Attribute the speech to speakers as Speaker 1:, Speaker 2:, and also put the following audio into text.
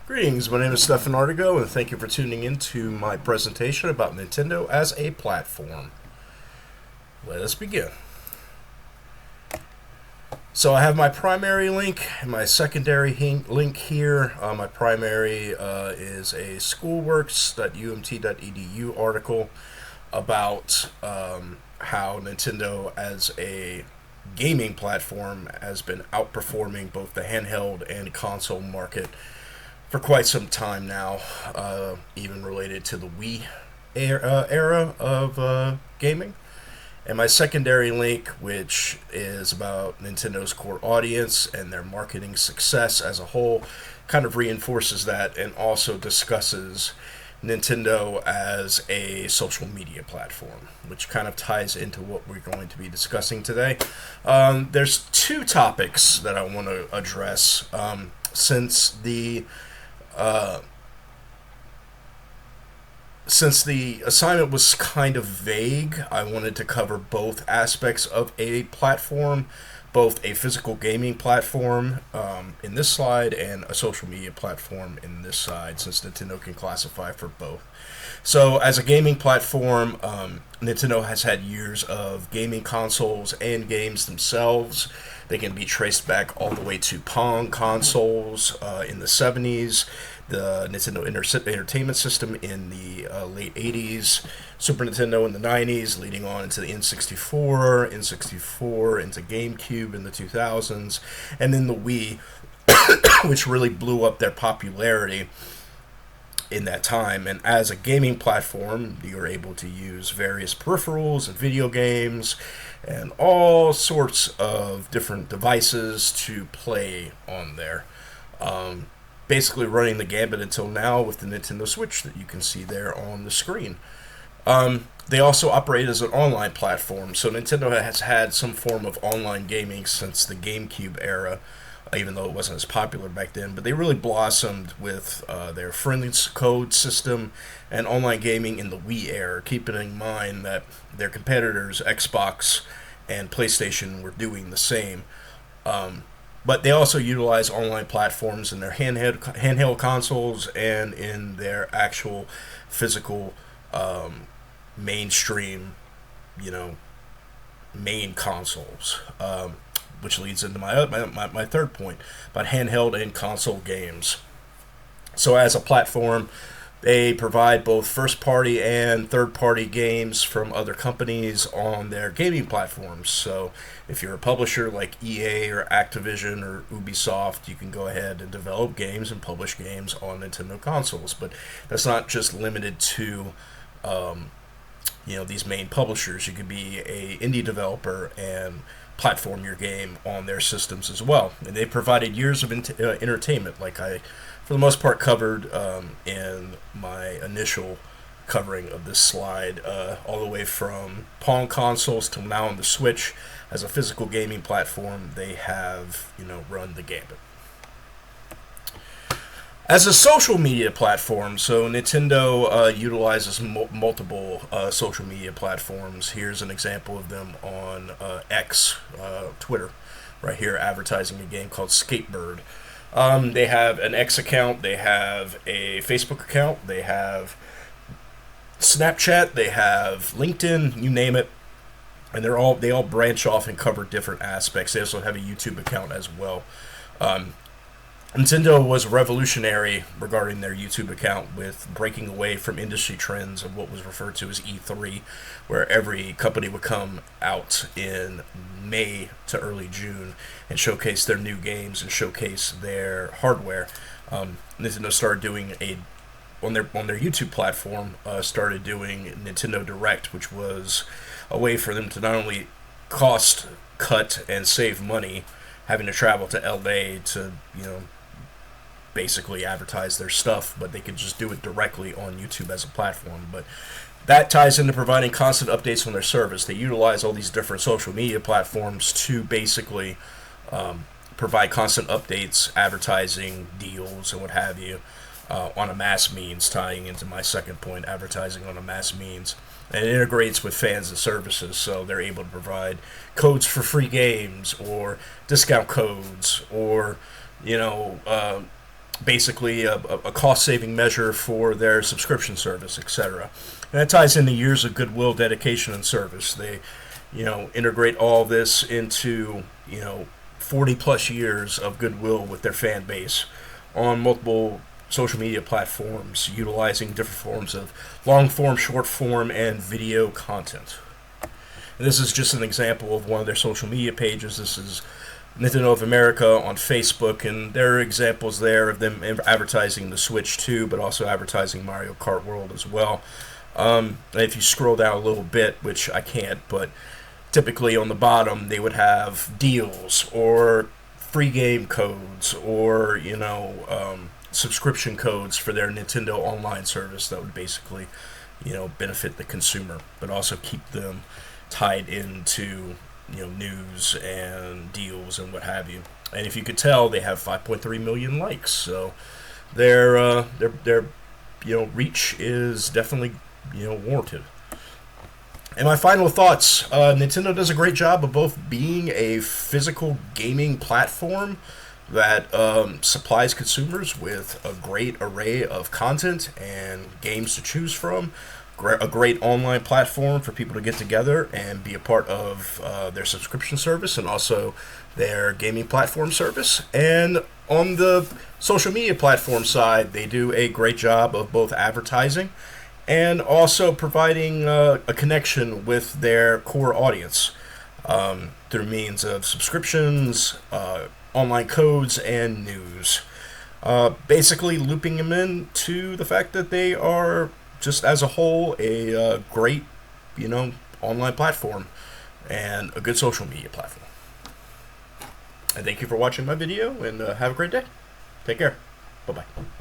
Speaker 1: Greetings, my name is Stefan Ortego, and thank you for tuning in to my presentation about Nintendo as a platform. Let us begin. So I have my primary link and my secondary link here. My primary is a schoolworks.umt.edu article about how Nintendo as a gaming platform has been outperforming both the handheld and console market for quite some time now, even related to the Wii era of gaming. And my secondary link, which is about Nintendo's core audience and their marketing success as a whole, kind of reinforces that and also discusses Nintendo as a social media platform, which kind of ties into what we're going to be discussing today. There's two topics that I want to address since the uh, since the assignment was kind of vague. I wanted to cover both aspects of a platform, both a physical gaming platform in this slide and a social media platform in this side, since Nintendo can classify for both. So, as a gaming platform, Nintendo has had years of gaming consoles and games themselves. They can be traced back all the way to Pong consoles in the 70s, the Nintendo Entertainment System in the late 80s, Super Nintendo in the 90s, leading on into the N64 into GameCube in the 2000s, and then the Wii, which really blew up their popularity in that time. And as a gaming platform, you're able to use various peripherals and video games and all sorts of different devices to play on there. Basically running the gambit until now with the Nintendo Switch that you can see there on the screen. They also operate as an online platform, so Nintendo has had some form of online gaming since the GameCube era, even though it wasn't as popular back then. But they really blossomed with their friendly code system and online gaming in the Wii era, keeping in mind that their competitors, Xbox and PlayStation, were doing the same. But they also utilize online platforms in their handheld consoles and in their actual physical mainstream, you know, main consoles. Which leads into my third point about handheld and console games. So, as a platform, they provide both first party and third party games from other companies on their gaming platforms. So, if you're a publisher like EA or Activision or Ubisoft, you can go ahead and develop games and publish games on Nintendo consoles. But that's not just limited to these main publishers. You could be a indie developer and platform your game on their systems as well. And they provided years of entertainment, like I, for the most part, covered in my initial covering of this slide, all the way from Pong consoles to now on the Switch. As a physical gaming platform, they have, run the gambit. As a social media platform, so Nintendo utilizes multiple social media platforms. Here's an example of them on X, Twitter, right here, advertising a game called Skatebird. They have an X account, they have a Facebook account, they have Snapchat, they have LinkedIn, you name it, and they all branch off and cover different aspects. They also have a YouTube account as well. Nintendo was revolutionary regarding their YouTube account with breaking away from industry trends of what was referred to as E3, where every company would come out in May to early June and showcase their new games and showcase their hardware. Nintendo started doing on their YouTube platform, started doing Nintendo Direct, which was a way for them to not only cost cut and save money, having to travel to LA to basically advertise their stuff, but they could just do it directly on YouTube as a platform. But that ties into providing constant updates on their service. They utilize all these different social media platforms to basically provide constant updates, advertising deals, and what have you, on a mass means, tying into my second point, advertising on a mass means. And it integrates with fans and services, so they're able to provide codes for free games or discount codes or basically a cost-saving measure for their subscription service, etc. And that ties into years of goodwill, dedication, and service. They, integrate all this into, 40 plus years of goodwill with their fan base on multiple social media platforms, utilizing different forms of long form, short form, and video content. And this is just an example of one of their social media pages. This is Nintendo of America on Facebook, and there are examples there of them advertising the Switch too, but also advertising Mario Kart World as well. And if you scroll down a little bit, which I can't, but typically on the bottom they would have deals or free game codes or subscription codes for their Nintendo online service that would basically benefit the consumer, but also keep them tied into news and deals and what have you. And if you could tell, they have 5.3 million likes, so their reach is definitely warranted. And my final thoughts, Nintendo does a great job of both being a physical gaming platform that supplies consumers with a great array of content and games to choose from, a great online platform for people to get together and be a part of their subscription service and also their gaming platform service. And on the social media platform side, they do a great job of both advertising and also providing a connection with their core audience through means of subscriptions, online codes, and news. Basically looping them into the fact that they are, just as a whole, a great, online platform and a good social media platform. And thank you for watching my video, and have a great day. Take care. Bye-bye.